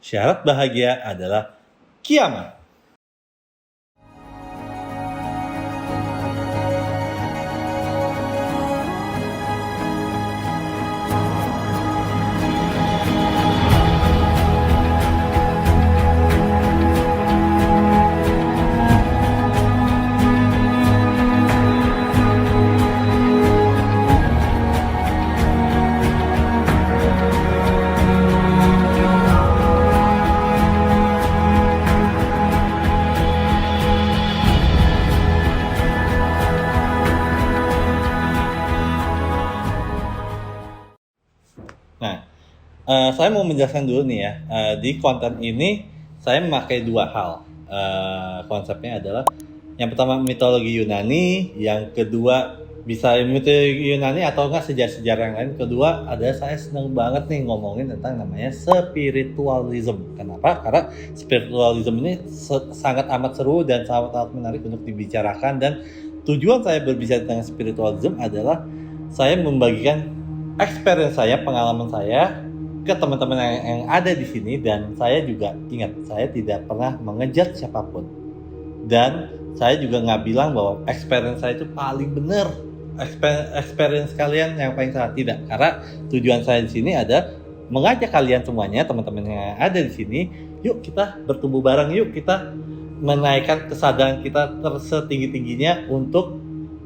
Syarat bahagia adalah kiamat. Nah, saya mau menjelaskan dulu nih ya. Di konten ini saya memakai dua hal. Konsepnya adalah yang pertama mitologi Yunani, yang kedua bisa mitologi Yunani atau enggak sejarah-sejarah yang lain. Kedua adalah saya senang banget nih ngomongin tentang namanya spiritualism. Kenapa? Karena spiritualism ini sangat amat seru dan sangat menarik untuk dibicarakan, dan tujuan saya berbicara tentang spiritualism adalah saya membagikan experience saya, pengalaman saya ke teman-teman yang ada di sini, dan saya juga ingat saya tidak pernah mengejar siapapun, dan saya juga nggak bilang bahwa experience saya itu paling benar, experience kalian yang paling salah, tidak. Karena tujuan saya di sini ada mengajak kalian semuanya, teman-teman yang ada di sini, yuk kita bertumbuh bareng, yuk kita menaikkan kesadaran kita tersetinggi-tingginya untuk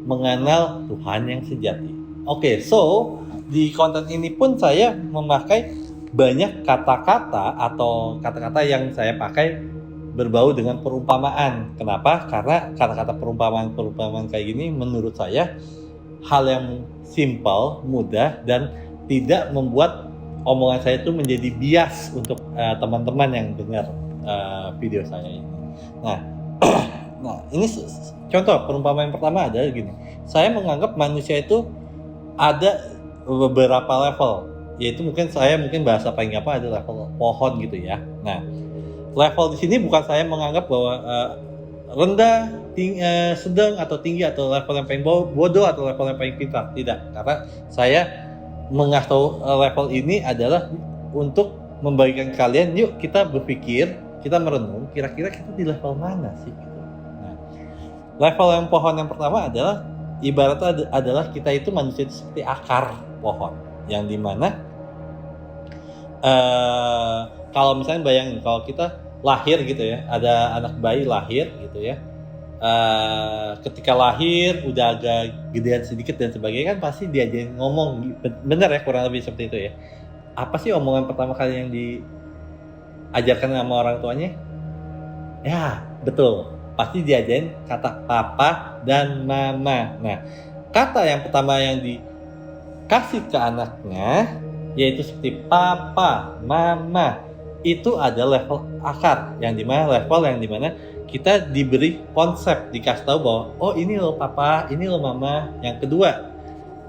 mengenal Tuhan yang sejati. Oke, so di konten ini pun saya memakai banyak kata-kata atau kata-kata yang saya pakai berbau dengan perumpamaan. Kenapa? Karena kata-kata perumpamaan kayak gini menurut saya hal yang simple, mudah, dan tidak membuat omongan saya itu menjadi bias untuk teman-teman yang dengar video saya ini. Nah, ini contoh perumpamaan yang pertama adalah gini. Saya menganggap manusia itu ada beberapa level, yaitu mungkin bahasa paling gampang ada level pohon gitu ya. Nah, level di sini bukan saya menganggap bahwa rendah, sedang atau tinggi, atau level yang paling bodoh atau level yang paling pintar, tidak. Karena saya mengatur level ini adalah untuk membagikan kalian, yuk kita berpikir, kita merenung, kira-kira kita di level mana sih gitu. Nah, level yang pohon yang pertama adalah ibaratnya adalah kita itu manusia itu seperti akar pohon, yang dimana kalau misalnya bayangin kalau kita lahir gitu ya, ada anak bayi lahir gitu ya, ketika lahir udah agak gedean sedikit dan sebagainya, kan pasti diajarin ngomong, bener ya, kurang lebih seperti itu ya. Apa sih omongan pertama kali yang diajarkan sama orang tuanya? Ya betul, pasti diajarin kata papa dan mama. Nah, kata yang pertama yang dikasih ke anaknya yaitu seperti papa, mama, itu ada level akar, yang dimana kita diberi konsep, dikasih tahu bahwa oh ini loh papa, ini loh mama. Yang kedua,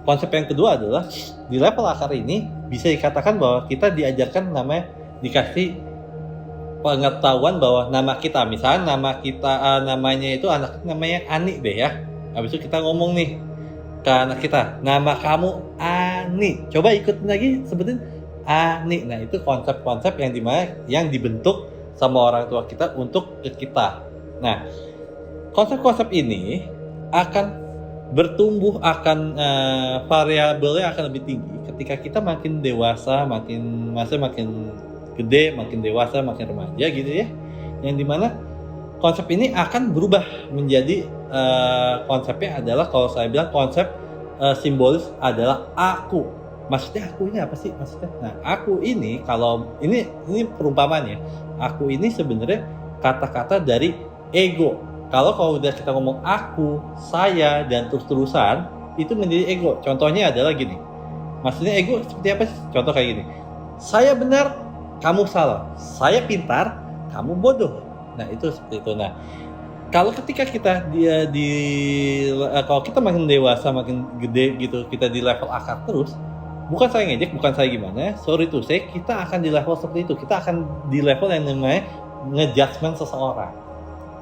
konsep yang kedua adalah di level akar ini bisa dikatakan bahwa kita diajarkan dikasih pengetahuan bahwa nama kita, misalnya namanya itu anak namanya Ani deh ya. Habis itu kita ngomong nih ke anak kita, nama kamu Ani, coba ikutin lagi, sebutin Ani. Nah, itu konsep-konsep yang dibentuk sama orang tua kita untuk ke kita. Nah, konsep-konsep ini akan bertumbuh, variabelnya akan lebih tinggi ketika kita makin dewasa, makin gede, makin dewasa, makin remaja gitu ya. Yang dimana konsep ini akan berubah menjadi konsepnya adalah, kalau saya bilang konsep simbolis adalah aku. Maksudnya aku ini apa sih maksudnya? Nah, aku ini, kalau ini perumpamannya, aku ini sebenarnya kata-kata dari ego. Kalau udah kita ngomong aku, saya, dan terus-terusan, itu menjadi ego. Contohnya adalah gini. Maksudnya ego seperti apa sih? Contoh kayak gini. Saya benar, kamu salah. Saya pintar, kamu bodoh. Nah, itu seperti itu. Nah, kalau ketika kita kalau kita makin dewasa, makin gede gitu, kita di level akar terus, bukan saya ngejek, bukan saya gimana, sorry to say, kita akan di level seperti itu. Kita akan di level yang namanya ngejudgment seseorang.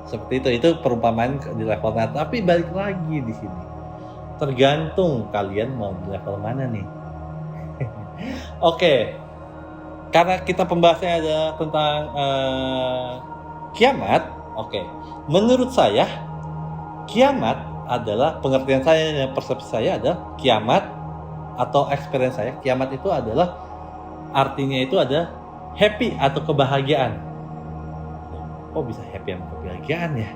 Seperti itu perumpamaan di level. Nah, tapi balik lagi di sini, tergantung kalian mau di level mana nih. Oke. karena kita pembahasannya ada tentang kiamat, oke. Menurut saya, kiamat adalah pengertian saya dan persepsi saya adalah kiamat atau experience saya. Kiamat itu adalah artinya itu ada happy atau kebahagiaan. Kok bisa happy sama kebahagiaan ya?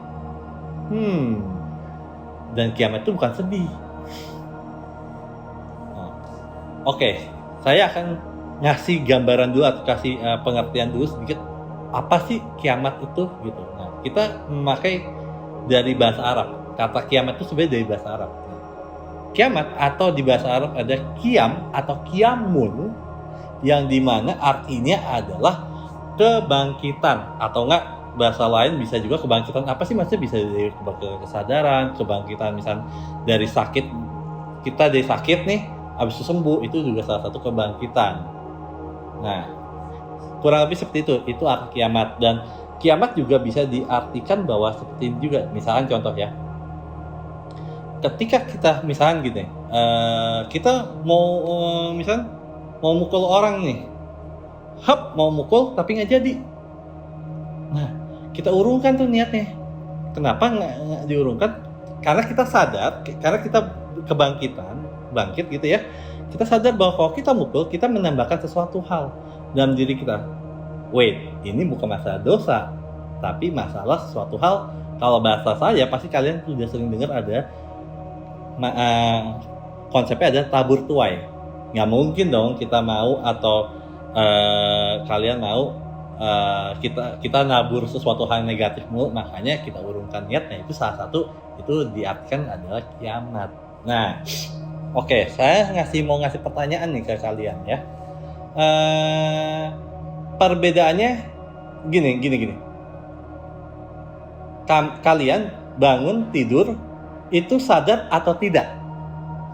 Dan kiamat itu bukan sedih. Oke, saya akan ngasih gambaran dulu atau kasih pengertian dulu sedikit apa sih kiamat itu gitu. Nah, kita memakai dari bahasa Arab. Kata kiamat itu sebenarnya dari bahasa Arab. Nah, kiamat atau di bahasa Arab ada kiam atau kiamun yang dimana artinya adalah kebangkitan atau enggak bahasa lain bisa juga kebangkitan apa sih maksudnya bisa dari kebangkitan kesadaran, kebangkitan misal dari sakit kita dari sakit nih habis itu sembuh itu juga salah satu kebangkitan. Nah, kurang lebih seperti itu arti kiamat dan kiamat juga bisa diartikan bahwa seperti ini juga. Misalkan contoh ya, ketika kita misalkan gini, kita mau misalkan mau mukul orang nih, mau mukul tapi nggak jadi. Nah, kita urungkan tuh niatnya. Kenapa nggak diurungkan? Karena kita sadar, karena kita bangkit gitu ya. Kita sadar bahwa kalau kita mukul, kita menambahkan sesuatu hal dalam diri kita. Wait, ini bukan masalah dosa, tapi masalah sesuatu hal. Kalau bahasa saya, pasti kalian sudah sering dengar ada konsepnya ada tabur tuai. Nggak mungkin dong kita mau atau kalian mau kita nabur sesuatu hal negatif mulu, makanya kita urungkan niatnya. Itu salah satu itu diartikan adalah kiamat. Nah, oke, saya mau ngasih pertanyaan nih ke kalian ya. Perbedaannya gini. Kalian bangun tidur itu sadar atau tidak?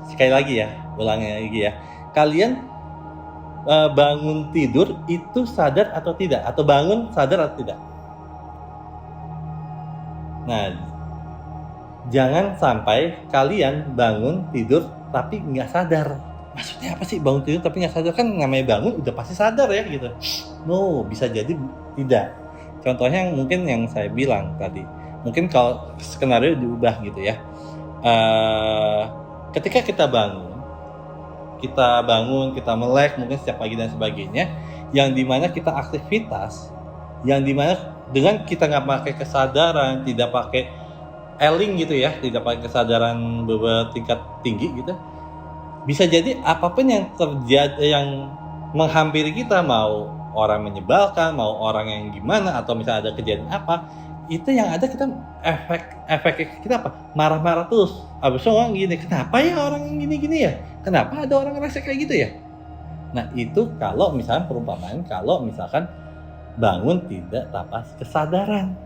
Sekali lagi ya, ulangi lagi ya. Kalian bangun tidur itu sadar atau tidak? Atau bangun sadar atau tidak? Nah, jangan sampai kalian bangun tidur tapi nggak sadar. Maksudnya apa sih bangun tidur tapi nggak sadar? Kan namanya bangun udah pasti sadar ya gitu. No, bisa jadi tidak. Contohnya mungkin yang saya bilang tadi. Mungkin kalau skenario diubah gitu ya. Ketika kita bangun, kita melek mungkin setiap pagi dan sebagainya, yang dimana kita aktivitas, yang dimana dengan kita nggak pakai kesadaran, tidak pakai eling gitu ya, tidak pakai kesadaran bertingkat tinggi gitu, bisa jadi apapun yang terjadi yang menghampiri kita, mau orang menyebalkan, mau orang yang gimana, atau misalnya ada kejadian apa, itu yang ada kita efek kita apa? Marah-marah terus. Abis itu orang gini, kenapa ya orang gini-gini ya? Kenapa ada orang ngerasa kayak gitu ya? Nah, itu kalau misalkan perumpamaan, kalau misalkan bangun tidak tanpa kesadaran.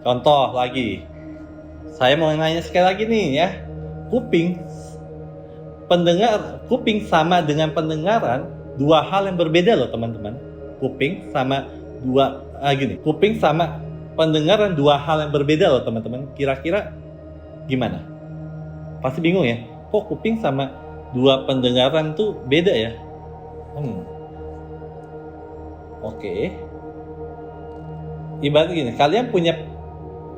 Contoh lagi, saya mau nanya sekali lagi nih ya, kuping sama dengan pendengaran dua hal yang berbeda loh teman-teman. Kuping sama pendengaran dua hal yang berbeda loh teman-teman. Kira-kira gimana? Pasti bingung ya, kok kuping sama dua pendengaran tuh beda ya? Oke. Ibarat gini, kalian punya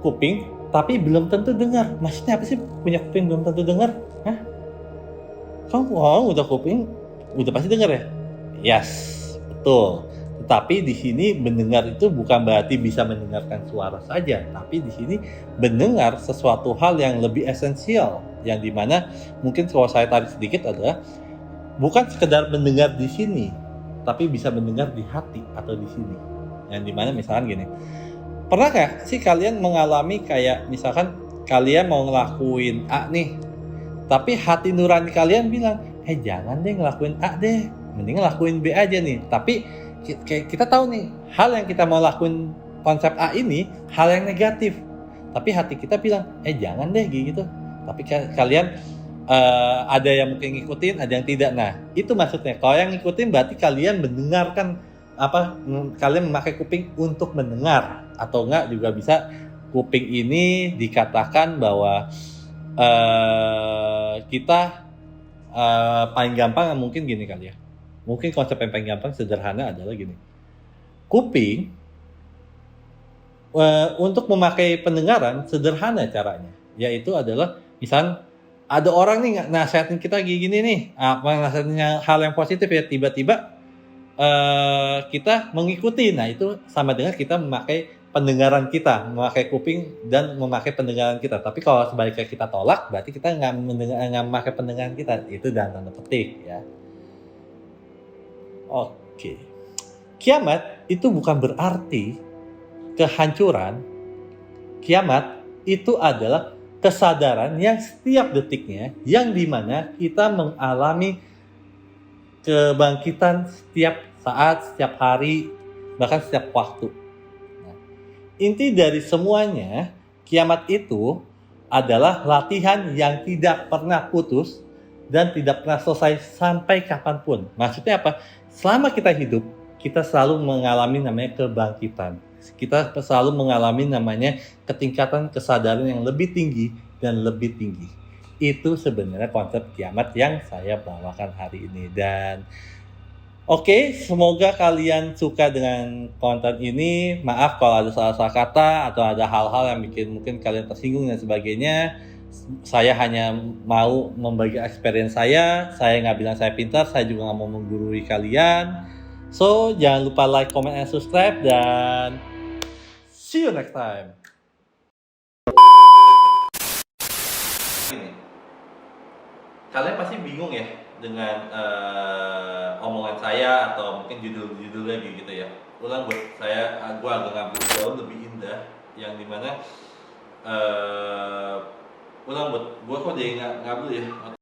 kuping tapi belum tentu dengar. Maksudnya apa sih punya kuping belum tentu dengar? Hah? Kamu udah kuping, udah pasti dengar ya? Yes, betul. Tetapi di sini mendengar itu bukan berarti bisa mendengarkan suara saja, tapi di sini mendengar sesuatu hal yang lebih esensial, yang dimana mungkin kalau saya tarik sedikit adalah bukan sekedar mendengar di sini, tapi bisa mendengar di hati atau di sini. Yang dimana misalkan gini, pernah nggak sih kalian mengalami kayak misalkan kalian mau ngelakuin A nih, tapi hati nurani kalian bilang, jangan deh ngelakuin A deh, mending ngelakuin B aja nih. Tapi kita tahu nih, hal yang kita mau lakuin konsep A ini hal yang negatif, tapi hati kita bilang jangan deh gitu. Tapi kalian ada yang mungkin ngikutin, ada yang tidak. Nah, itu maksudnya kalau yang ngikutin berarti kalian mendengarkan kalian memakai kuping untuk mendengar, atau enggak juga bisa kuping ini dikatakan bahwa kita paling gampang mungkin gini kali ya. Mungkin konsep yang paling gampang sederhana adalah gini. Kuping untuk memakai pendengaran sederhana caranya, yaitu adalah misal ada orang nih nasehatin kita gini nih, nasehatin hal yang positif ya, tiba-tiba kita mengikuti. Nah, itu sama dengan kita memakai pendengaran kita, memakai kuping dan memakai pendengaran kita. Tapi kalau sebaliknya kita tolak, berarti kita nggak memakai pendengaran kita. Itu dalam tanda petik ya. Oke. Kiamat itu bukan berarti kehancuran. Kiamat itu adalah kesadaran yang setiap detiknya, yang dimana kita mengalami kebangkitan setiap saat, setiap hari, bahkan setiap waktu. Nah, inti dari semuanya, kiamat itu adalah latihan yang tidak pernah putus dan tidak pernah selesai sampai kapanpun. Maksudnya apa? Selama kita hidup, kita selalu mengalami namanya kebangkitan. Kita selalu mengalami namanya ketingkatan kesadaran yang lebih tinggi dan lebih tinggi. Itu sebenarnya konsep kiamat yang saya bawakan hari ini. Dan oke, semoga kalian suka dengan konten ini. Maaf kalau ada salah-salah kata atau ada hal-hal yang bikin mungkin kalian tersinggung dan sebagainya. Saya hanya mau membagi experience saya. Saya nggak bilang saya pintar, saya juga nggak mau menggurui kalian. So, jangan lupa like, comment, and subscribe. Dan see you next time. Kalian pasti bingung ya dengan omongan saya atau mungkin judul-judulnya gitu ya. Ulang buat saya, gue agak ngambil jauh lebih indah, yang dimana ulang buat gue kok jadi ngambil ya.